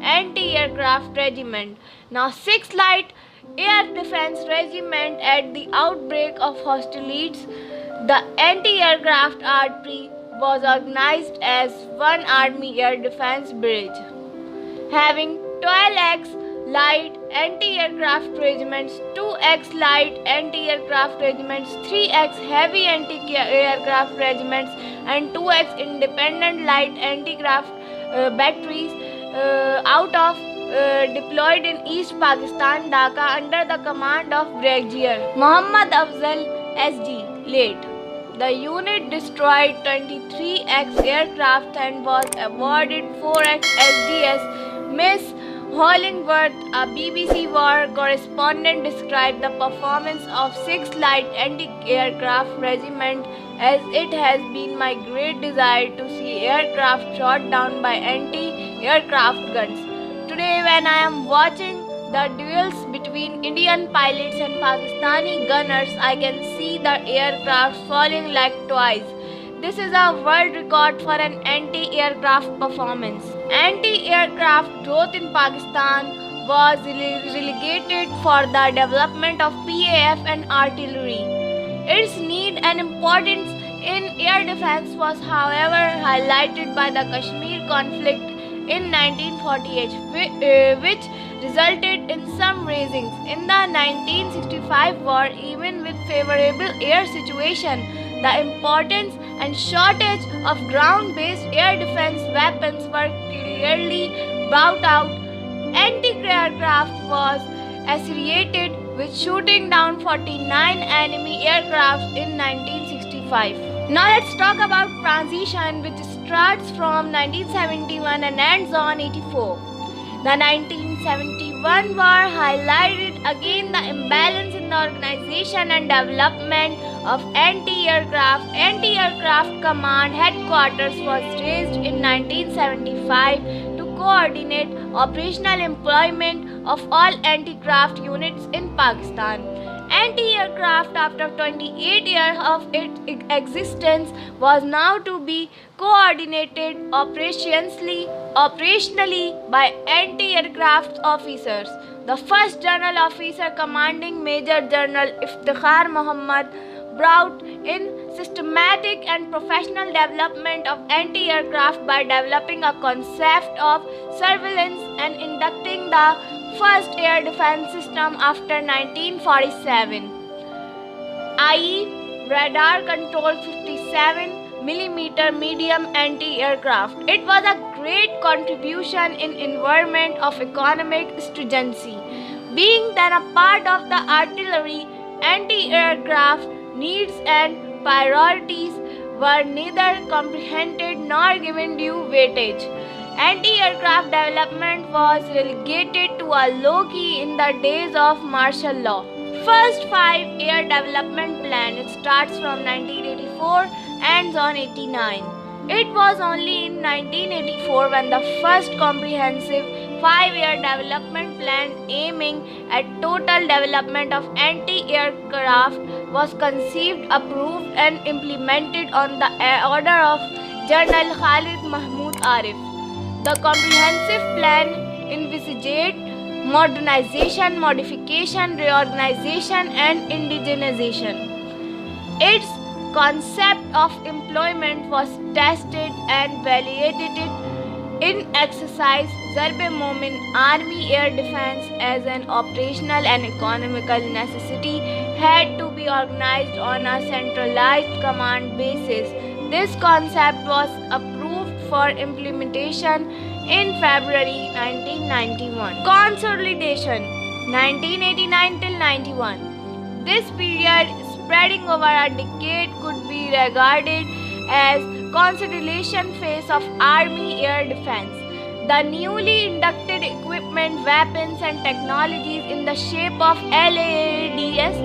Anti-Aircraft Regiment. Now 6th Light Air Defense Regiment. At the outbreak of hostilities, the anti-aircraft artillery was organized as one Army Air Defense Bridge, having 12x light anti-aircraft regiments, 2x light anti-aircraft regiments, 3x heavy anti-aircraft regiments, and 2x independent light anti-aircraft batteries out of deployed in East Pakistan, Dhaka, under the command of Brigadier Muhammad Afzal S.D. late. The unit destroyed 23x aircraft and was awarded 4x SDS. Miss Hollingworth, a BBC war correspondent, described the performance of 6th Light Anti-Aircraft Regiment as "It has been my great desire to see aircraft shot down by anti-aircraft guns. Today, when I am watching the duels between Indian pilots and Pakistani gunners, I can see the aircraft falling like toys. This is a world record for an anti-aircraft performance." Anti-aircraft growth in Pakistan was relegated for the development of PAF and artillery. Its need and importance in air defense was, however, highlighted by the Kashmir conflict in 1948, which resulted in some raisings. In the 1965 war, even with favorable air situation, the importance and shortage of ground-based air defense weapons were clearly brought out. Anti-aircraft was associated with shooting down 49 enemy aircraft in 1965. Now let's talk about transition, which starts from 1971 and ends on 84. The 1971 war highlighted again the imbalance in the organization and development of anti-aircraft. Anti-aircraft command headquarters was raised in 1975 to coordinate operational employment of all anti-aircraft units in Pakistan. Anti-aircraft, after 28 years of its existence, was now to be coordinated operationally by anti-aircraft officers. The first general officer commanding, Major General Iftikhar Muhammad, brought in systematic and professional development of anti-aircraft by developing a concept of surveillance and inducting the first air defense system after 1947, i.e. radar controlled 57mm medium anti-aircraft. It was a great contribution in environment of economic stringency. Being then a part of the artillery, anti-aircraft needs and priorities were neither comprehended nor given due weightage. Anti-aircraft development was relegated to a low key in the days of martial law. First 5 Air Development Plan. It starts from 1984, ends on 89. It was only in 1984 when the first comprehensive 5-year development plan aiming at total development of anti-aircraft was conceived, approved and implemented on the order of General Khalid Mahmood Arif. The comprehensive plan envisaged modernization, modification, reorganization and indigenization. Its concept of employment was tested and validated in exercise Zarb-e-Momin. Army air defense as an operational and economical necessity had to be organized on a centralized command basis. This concept was approved for implementation in February 1991. Consolidation 1989 till 91. This period, spreading over a decade, could be regarded as consolidation phase of Army air defense. The newly inducted equipment, weapons and technologies in the shape of LAADS,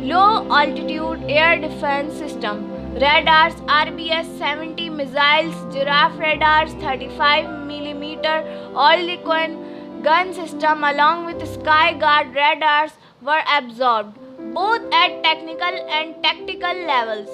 Low Altitude Air Defense System, radars, RBS-70 missiles, Giraffe radars, 35mm Oerlikon gun system along with Sky Guard radars were absorbed, both at technical and tactical levels.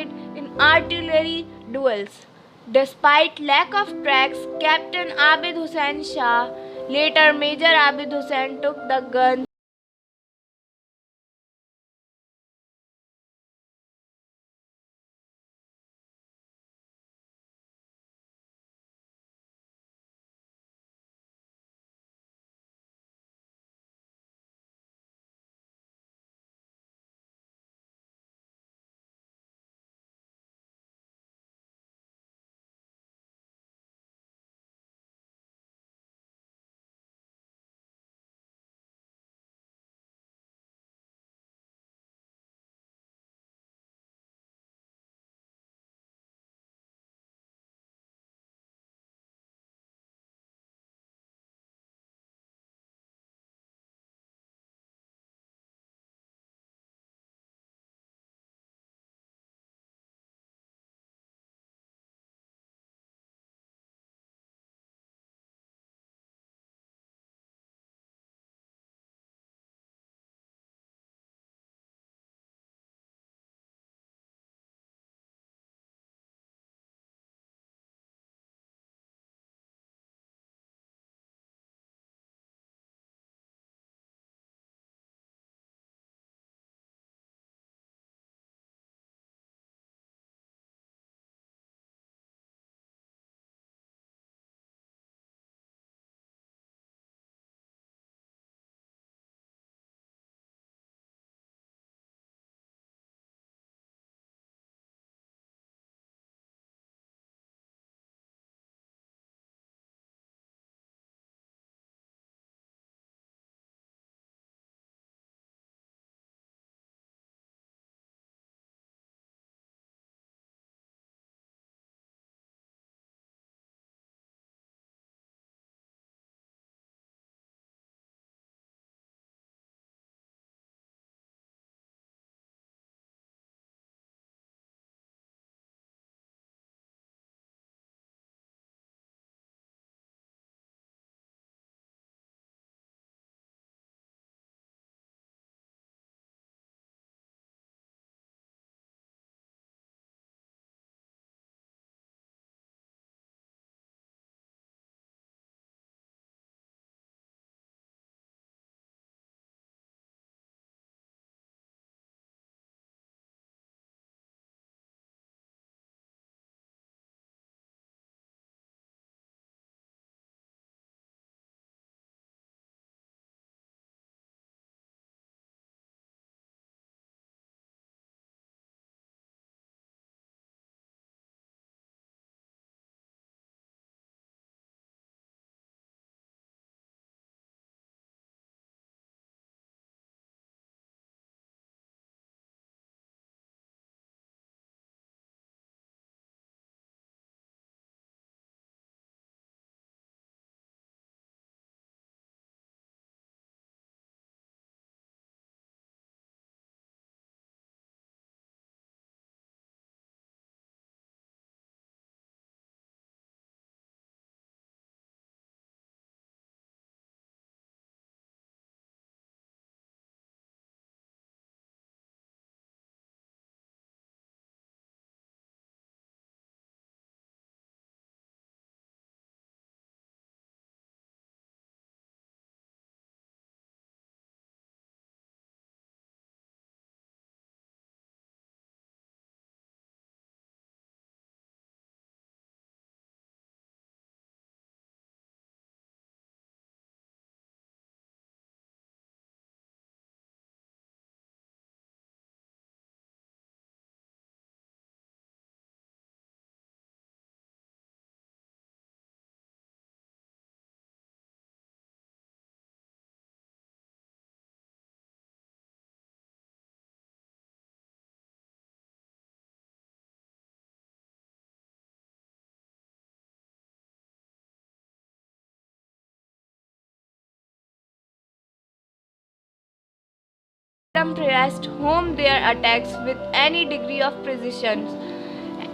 in artillery duels. Despite lack of tracks, Captain Abid Hussain Shah, later Major Abid Hussain, took the guns pressed home their attacks with any degree of precision.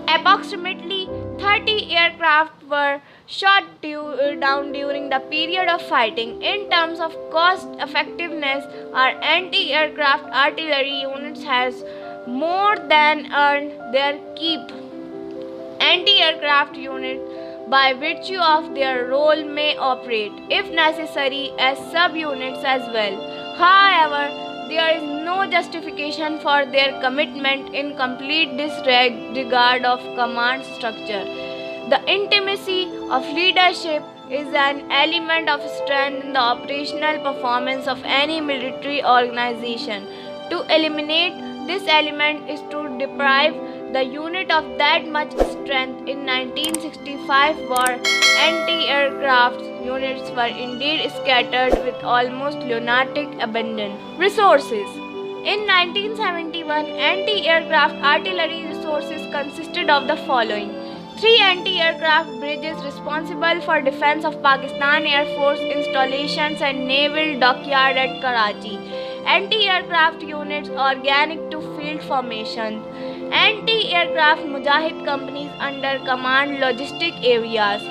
Approximately 30 aircraft were down during the period of fighting. In terms of cost effectiveness, our anti-aircraft artillery units has more than earned their keep. Anti-aircraft units, by virtue of their role, may operate, if necessary, as subunits as well. However, there is no justification for their commitment in complete disregard of command structure. The intimacy of leadership is an element of strength in the operational performance of any military organization. To eliminate this element is to deprive the unit of that much strength. In 1965 war, anti-aircraft units were indeed scattered with almost lunatic abandon. Resources. In 1971, anti-aircraft artillery resources consisted of the following: 3 anti-aircraft bridges responsible for defense of Pakistan Air Force installations and naval dockyard at Karachi. Anti-aircraft units organic to field formation. Anti-aircraft Mujahid companies under command logistic areas.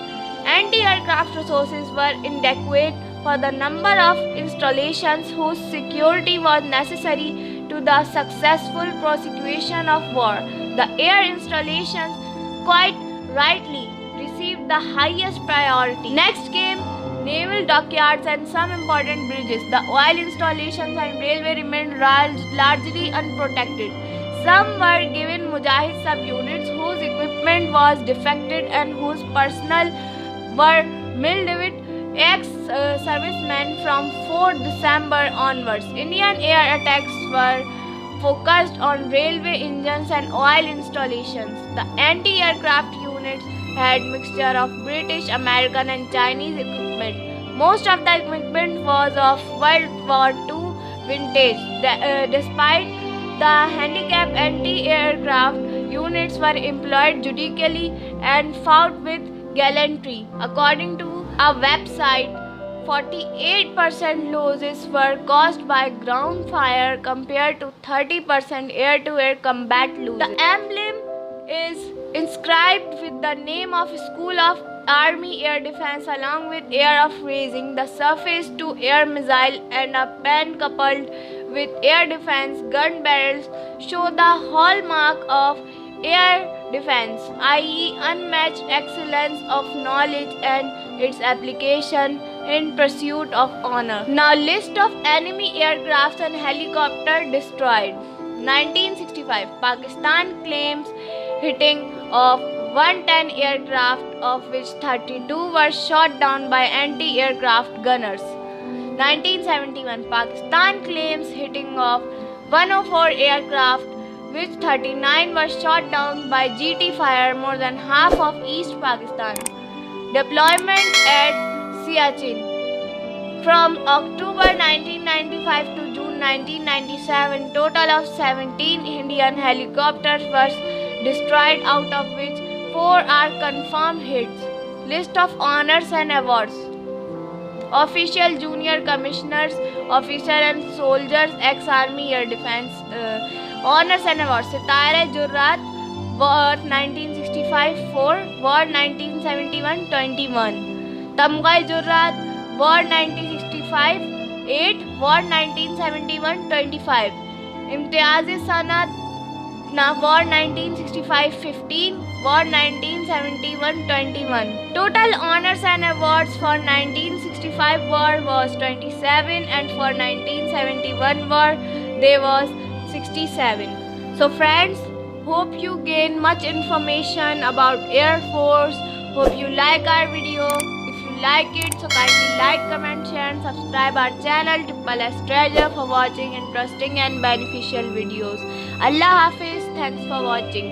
Anti-aircraft resources were inadequate for the number of installations whose security was necessary to the successful prosecution of war. The air installations, quite rightly, received the highest priority. Next came naval dockyards and some important bridges. The oil installations and railway remained largely unprotected. Some were given Mujahid subunits whose equipment was defective and whose personnel were mildewed ex-servicemen from 4 December onwards. Indian air attacks were focused on railway engines and oil installations. The anti-aircraft units had mixture of British, American and Chinese equipment. Most of the equipment was of World War II vintage. Despite the handicap, anti-aircraft units were employed judiciously and fought with gallantry. According to a website, 48% losses were caused by ground fire compared to 30% air-to-air combat losses. The emblem is inscribed with the name of School of Army Air Defense along with air of raising the surface-to-air missile, and a pen coupled with air defense gun barrels show the hallmark of air defense, i.e. unmatched excellence of knowledge and its application in pursuit of honor. Now, list of enemy aircrafts and helicopter destroyed. 1965, Pakistan claims hitting of 110 aircraft, of which 32 were shot down by anti-aircraft gunners. 1971, Pakistan claims hitting of 104 aircraft, which 39 were shot down by GT fire, more than half of East Pakistan. Deployment at Siachen. From October 1995 to June 1997, total of 17 Indian helicopters were destroyed, out of which 4 are confirmed hits. List of honors and awards. Official Junior Commissioners, Officer and Soldiers, Ex-Army Air Defense. Honors and awards. Sitare-e-Jurrat, War 1965 4, War 1971 21. Tamga-e-Jurrat, War 1965 8, War 1971 25. Imtiaz-e-Sanat, War 1965 15, War 1971 21. Total honors and awards for 1965 war was 27, and for 1971 war they was 67. So friends, hope you gain much information about Air Force. Hope you like our video. If you like it, so kindly like, comment, share and subscribe our channel S.S Treasure for watching interesting and beneficial videos. Allah Hafiz. Thanks for watching.